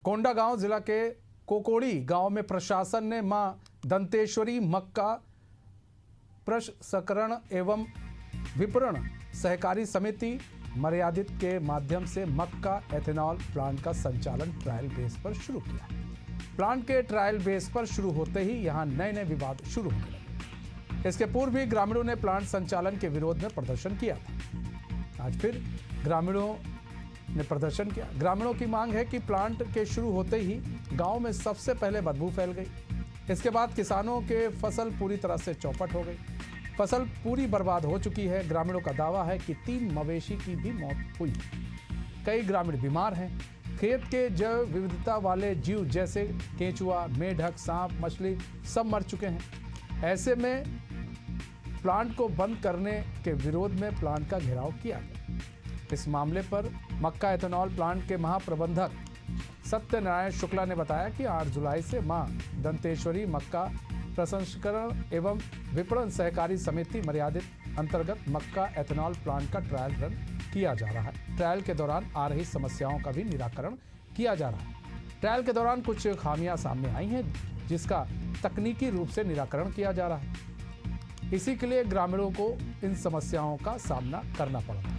कोंडागांव जिला के कोकोड़ी गांव में प्रशासन ने मां दंतेश्वरी मक्का प्रसंस्करण एवं विपणन सहकारी समिति मर्यादित के माध्यम से मक्का एथेनॉल प्लांट का संचालन ट्रायल बेस पर शुरू किया। प्लांट के ट्रायल बेस पर शुरू होते ही यहां नए नए विवाद शुरू होने लगे। इसके पूर्व भी ग्रामीणों ने प्लांट संचालन के विरोध में प्रदर्शन किया था। आज फिर ग्रामीणों ने प्रदर्शन किया। ग्रामीणों की मांग है कि प्लांट के शुरू होते ही गांव में सबसे पहले बदबू फैल गई। इसके बाद किसानों के फसल पूरी तरह से चौपट हो गई। फसल पूरी बर्बाद हो चुकी है। ग्रामीणों का दावा है कि 3 मवेशी की भी मौत हुई। कई ग्रामीण बीमार हैं। खेत के जैव विविधता वाले जीव जैसे केंचुआ, मेढक, सांप, मछली सब मर चुके हैं। ऐसे में प्लांट को बंद करने के विरोध में प्लांट का घेराव किया गया। इस मामले पर मक्का एथेनॉल प्लांट के महाप्रबंधक सत्यनारायण शुक्ला ने बताया कि 8 जुलाई से मां दंतेश्वरी मक्का प्रसंस्करण एवं विपणन सहकारी समिति मर्यादित अंतर्गत मक्का एथेनॉल प्लांट का ट्रायल रन किया जा रहा है। ट्रायल के दौरान आ रही समस्याओं का भी निराकरण किया जा रहा है। ट्रायल के दौरान कुछ खामियां सामने आई हैं, जिसका तकनीकी रूप से निराकरण किया जा रहा है। इसी के लिए ग्रामीणों को इन समस्याओं का सामना करना पड़ रहा है।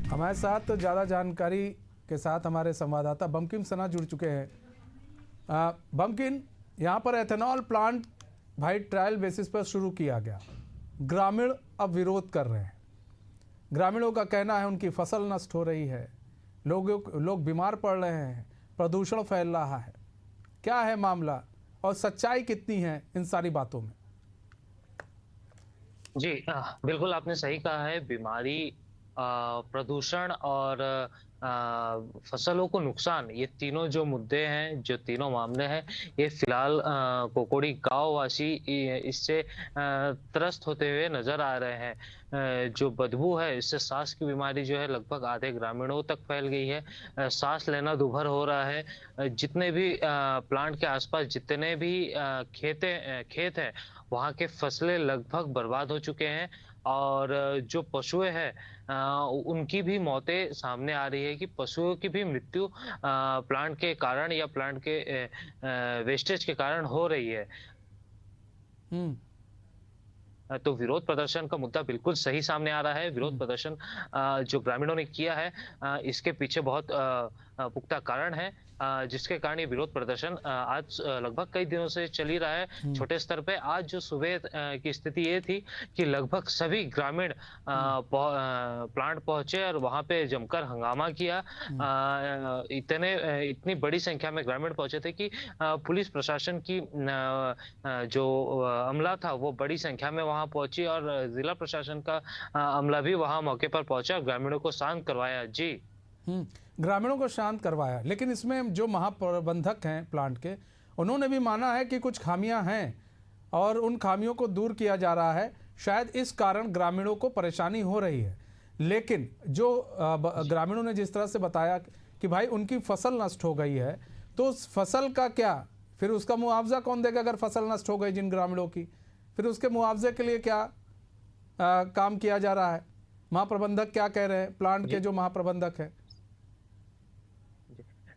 हमारे साथ ज़्यादा जानकारी के साथ हमारे संवाददाता बमकिन सना जुड़ चुके हैं। बमकिन, यहाँ पर एथेनॉल प्लांट भाई ट्रायल बेसिस पर शुरू किया गया। ग्रामीण अब विरोध कर रहे हैं। ग्रामीणों का कहना है उनकी फसल नष्ट हो रही है, लोग बीमार पड़ रहे हैं, प्रदूषण फैल रहा है। क्या है मामला और सच्चाई कितनी है इन सारी बातों में? जी बिल्कुल आपने सही कहा है। बीमारी, प्रदूषण और फसलों को नुकसान, ये तीनों जो मुद्दे हैं, जो तीनों मामले हैं, ये फिलहाल कोकोड़ी गांव वासी इससे त्रस्त होते हुए नजर आ रहे हैं। जो बदबू है, इससे सांस की बीमारी जो है लगभग आधे ग्रामीणों तक फैल गई है। सांस लेना दुभर हो रहा है। जितने भी प्लांट के आसपास जितने भी खेत हैं, वहाँ के फसलें लगभग बर्बाद हो चुके हैं। और जो पशुएं हैं उनकी भी मौतें सामने आ रही है कि पशुओं की भी मृत्यु प्लांट के कारण या प्लांट के वेस्टेज के कारण हो रही है। तो विरोध प्रदर्शन का मुद्दा बिल्कुल सही सामने आ रहा है। विरोध प्रदर्शन जो ग्रामीणों ने किया है, इसके पीछे बहुत पुख्ता कारण है, जिसके कारण ये विरोध प्रदर्शन आज लगभग कई दिनों से चल ही रहा है छोटे स्तर पे। आज जो सुबह की स्थिति ये थी कि लगभग सभी ग्रामीण प्लांट पहुंचे और वहां पे जमकर हंगामा किया। इतनी बड़ी संख्या में ग्रामीण पहुंचे थे कि पुलिस प्रशासन की जो अमला था वो बड़ी संख्या में वहां पहुंची और जिला प्रशासन का अमला भी वहां मौके पर पहुंचा और ग्रामीणों को शांत करवाया। जी ग्रामीणों को शांत करवाया, लेकिन इसमें जो महाप्रबंधक हैं प्लांट के, उन्होंने भी माना है कि कुछ खामियां हैं और उन खामियों को दूर किया जा रहा है। शायद इस कारण ग्रामीणों को परेशानी हो रही है। लेकिन जो ग्रामीणों ने जिस तरह से बताया कि भाई उनकी फसल नष्ट हो गई है, तो उस फसल का क्या, फिर उसका मुआवजा कौन देगा? अगर फसल नष्ट हो गई जिन ग्रामीणों की, फिर उसके मुआवजे के लिए क्या काम किया जा रहा है? महाप्रबंधक क्या कह रहे हैं, प्लांट के जो महाप्रबंधक है?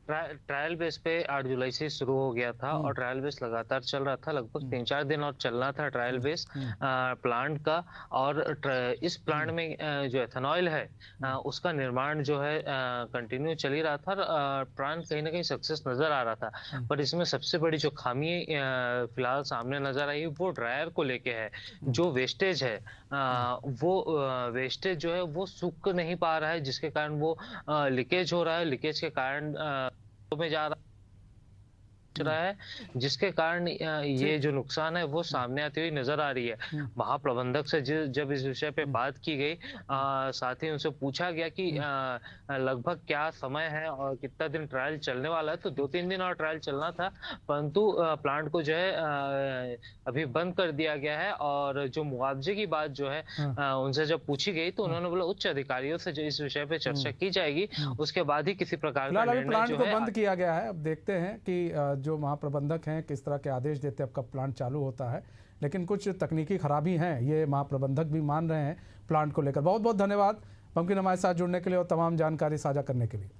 ट्रायल बेस पे 8 जुलाई से शुरू हो गया था और ट्रायल बेस लगातार चल रहा था। लगभग 3-4 दिन और चलना था ट्रायल बेस प्लांट का। और इस प्लांट में जो एथेनॉल है उसका निर्माण जो है कंटिन्यू चल ही रहा था। प्लांट कहीं ना कहीं सक्सेस नजर आ रहा था। पर इसमें सबसे बड़ी जो खामी फिलहाल सामने नजर आई वो ड्रायर को लेके है। जो वेस्टेज है वो वेस्टेज जो है वो सूख नहीं पा रहा है, जिसके कारण वो लीकेज हो रहा है। लीकेज के कारण में जा रहा है, जिसके कारण ये जो नुकसान है वो सामने आती हुई नजर आ रही है। महाप्रबंधक से जब इस विषय पे बात की गई, साथ ही उनसे पूछा गया कि लगभग क्या समय है और कितना दिन ट्रायल चलने वाला है, तो 2-3 दिन और ट्रायल चलना था, परंतु प्लांट को जो है अभी बंद कर दिया गया है। और जो मुआवजे की बात जो है उनसे जब पूछी गई तो उन्होंने बोला उच्च अधिकारियों से जो इस विषय पे चर्चा की जाएगी, उसके बाद ही किसी प्रकार का निर्णय प्लांट जो को है बंद किया गया है। अब देखते हैं कि जो महाप्रबंधक हैं किस तरह के आदेश देते हैं अब कब प्लांट चालू होता है, लेकिन कुछ तकनीकी खराबी हैं, ये महाप्रबंधक भी मान रहे हैं प्लांट को लेकर। बहुत बहुत धन्यवाद पंकज हमारे साथ जुड़ने के लिए और तमाम जानकारी साझा करने के लिए।